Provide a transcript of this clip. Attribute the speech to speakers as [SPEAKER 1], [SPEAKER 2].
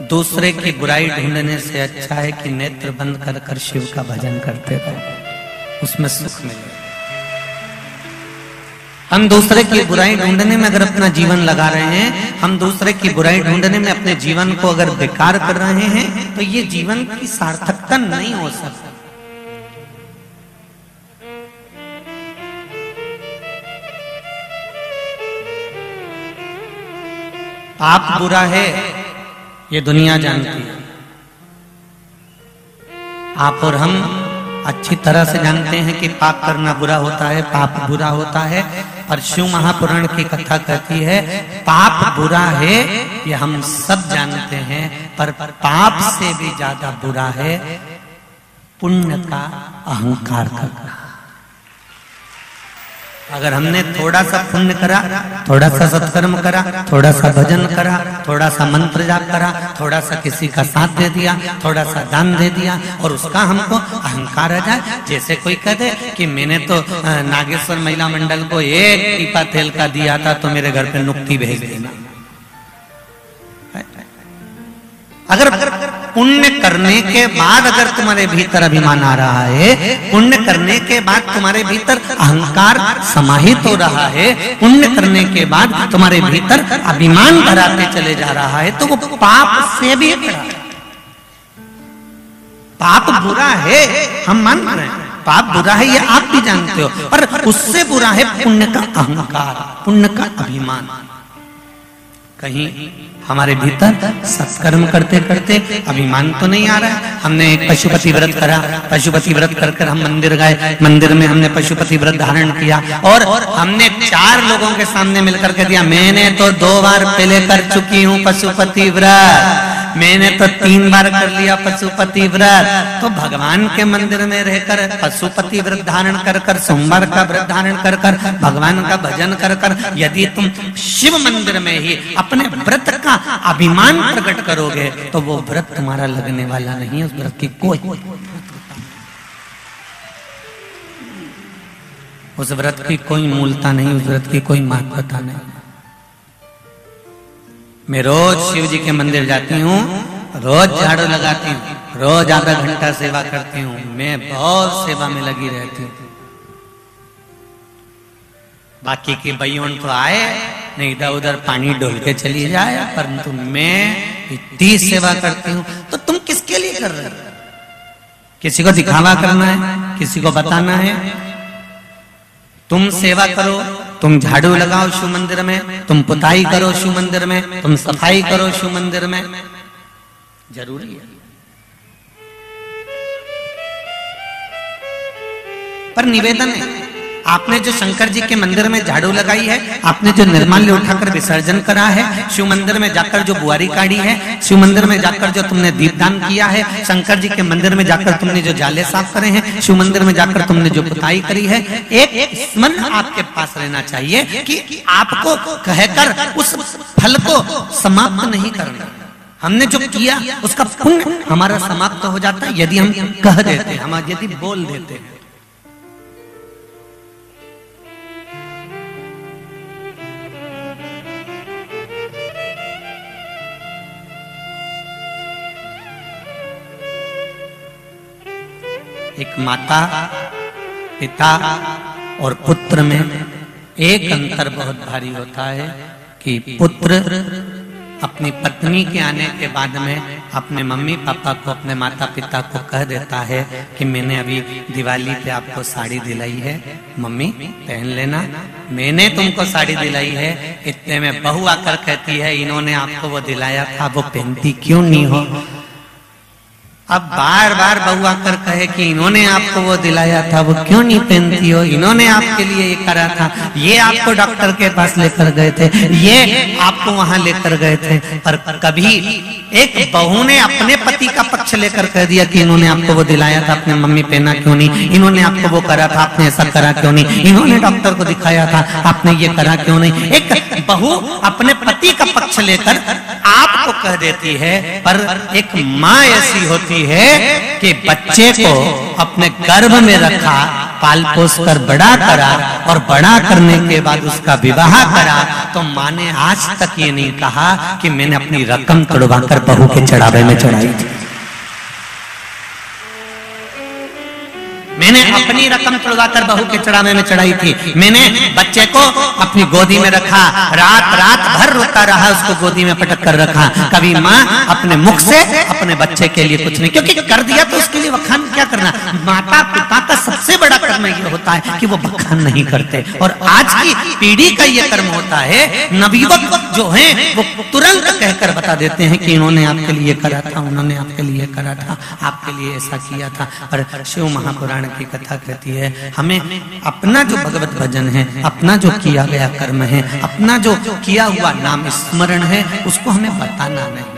[SPEAKER 1] दूसरे की बुराई ढूंढने से अच्छा है कि नेत्र बंद कर कर शिव का भजन करते रहो, उसमें सुख मिले। हम दूसरे की बुराई ढूंढने में अगर अपना जीवन लगा रहे हैं, हम दूसरे की बुराई ढूंढने में अपने जीवन को अगर बेकार कर रहे हैं, तो ये जीवन की सार्थकता नहीं हो सकती। पाप बुरा है, ये दुनिया जानती है। आप और हम अच्छी तरह से जानते हैं कि पाप करना बुरा होता है, पाप बुरा होता है। पर शिव महापुराण की कथा कहती है पाप बुरा है, ये हम सब जानते हैं, पर पाप से भी ज्यादा बुरा है पुण्य का अहंकार करना। अगर हमने थोड़ा सा पुण्य करा, थोड़ा सा सत्कर्म करा, थोड़ा सा भजन करा, थोड़ा सा मंत्र जाप करा, थोड़ा सा किसी का साथ दे दिया, थोड़ा सा दान दे दिया, और उसका हमको अहंकार आ जाए। जैसे कोई कहते कि मैंने तो नागेश्वर महिला मंडल को एक टीपा तेल का दिया था, तो मेरे घर पे नुक्ति भेज देना। अगर पुण्य करने के बाद अगर तुम्हारे भीतर अभिमान आ रहा है, पुण्य करने के बाद तुम्हारे भीतर अहंकार समाहित हो रहा है, पुण्य करने के बाद तुम्हारे भीतर अभिमान भराते चले जा रहा है, तो वो पाप से भी बड़ा है। पाप बुरा है, हम मान रहे हैं, पाप बुरा है, ये आप भी जानते हो, पर उससे बुरा है पुण्य का अहंकार, पुण्य का अभिमान। कहीं हमारे भीतर सत्कर्म करते करते अभिमान तो नहीं आ रहा है। हमने एक पशुपति व्रत करा, पशुपति व्रत कर हम मंदिर गए, मंदिर में हमने पशुपति व्रत धारण किया, और हमने 4 लोगों के सामने मिलकर के दिया, मैंने तो 2 बार पहले कर चुकी हूँ पशुपति व्रत, मैंने तो 3 बार कर लिया पशुपति व्रत। तो भगवान के मंदिर में रहकर पशुपति व्रत धारण कर कर, सोमवार का व्रत धारण कर कर, भगवान का भजन कर कर, यदि तुम शिव मंदिर में ही अपने व्रत का अभिमान प्रकट करोगे, तो वो व्रत तुम्हारा लगने वाला नहीं है। उस व्रत की कोई, उस व्रत की कोई मूलता नहीं, उस व्रत की कोई महत्वता नहीं। मैं रोज शिव जी के मंदिर जाती हूँ, रोज झाड़ू लगाती हूँ, रोज आधा घंटा सेवा करती हूँ, मैं बहुत सेवा में लगी रहती हूँ। बाकी के भाइयों तो आए नहीं, इधर उधर पानी डोल के चली जाए, परंतु मैं इतनी सेवा करती हूँ। तो तुम किसके लिए कर रहे हो? किसी को दिखावा करना है, किसी को बताना है? तुम सेवा करो, तुम झाड़ू लगाओ शिव मंदिर में, तुम पुताई करो शिव मंदिर में, तुम सफाई करो शिव मंदिर में, जरूरी है। पर निवेदन है, आपने जो शंकर जी के मंदिर में झाड़ू लगाई है, आपने जो निर्माल्य उठाकर विसर्जन करा है, शिव मंदिर में जाकर जो बुआरी काढ़ी है, शिव मंदिर में जाकर जो तुमने दीपदान किया है, शंकर जी के मंदिर में जाकर तुमने जो जाले साफ करे हैं, शिव मंदिर में जाकर तुमने जो पुताई करी है, एक स्मरण आपके पास रहना चाहिए कि आपको कहकर उस फल को समाप्त नहीं करना। हमने जो किया उसका पुण्य हमारा समाप्त हो जाता है यदि हम कह देते हैं, हम यदि बोल देते हैं। एक माता, पिता और पुत्र में एक अंतर बहुत भारी होता है कि पुत्र अपनी पत्नी के आने के बाद में अपने मम्मी पापा को, अपने माता पिता को कह देता है कि मैंने अभी दिवाली पे आपको साड़ी दिलाई है, मम्मी पहन लेना, मैंने तुमको साड़ी दिलाई है। इतने में बहू आकर कहती है इन्होंने आपको वो दिलाया था, वो पहनती क्यों नहीं हो? अब बार बार बहू आकर कहे कि इन्होंने आपको वो दिलाया था, वो क्यों नहीं पहनती हो? इन्होंने आपके लिए ये करा था, ये आपको डॉक्टर के पास लेकर गए थे, ये आपको वहां लेकर गए थे। पर कभी एक बहू ने अपने पति का पक्ष लेकर कह दिया कि इन्होंने आपको वो दिलाया था, अपने मम्मी पहना क्यों नहीं? इन्होंने आपको वो करा था, आपने ऐसा करा क्यों नहीं? इन्होंने डॉक्टर को दिखाया था, आपने ये करा क्यों नहीं? एक बहू अपने पति का पक्ष लेकर आपको कह देती है, पर एक माँ ऐसी होती है कि बच्चे को अपने गर्भ में रखा पाल पोस कर बड़ा करा और बड़ा करने के बाद उसका विवाह करा, तो माँ ने आज तक ये नहीं कहा कि मैंने अपनी रकम तोड़वाकर बहू के चढ़ावे में चढ़ाई थी, मैंने अपनी रकम तुड़वाकर बहू के चढ़ावे में चढ़ाई थी, मैंने बच्चे को अपनी गोदी में रखा, रात रात भर रोता रहा, उसको गोदी में पटक कर रखा। कभी माँ अपने मुख से अपने बच्चे के लिए कुछ नहीं, क्योंकि कर दिया तो उसके लिए बखान क्या करना। माता पिता का सबसे बड़ा कर्म ये होता है कि वो बखान नहीं करते, और आज की पीढ़ी का ये कर्म होता है, नवयुवक जो है वो तुरंत कहकर बता देते हैं कि इन्होंने आपके लिए करा था, उन्होंने आपके लिए करा था, आपके लिए ऐसा किया था। और शिव महापुराण की कथा कहती है हमें अपना जो भगवत भजन है, अपना जो किया गया कर्म है, अपना जो किया हुआ नाम स्मरण है, उसको हमें बताना नहीं।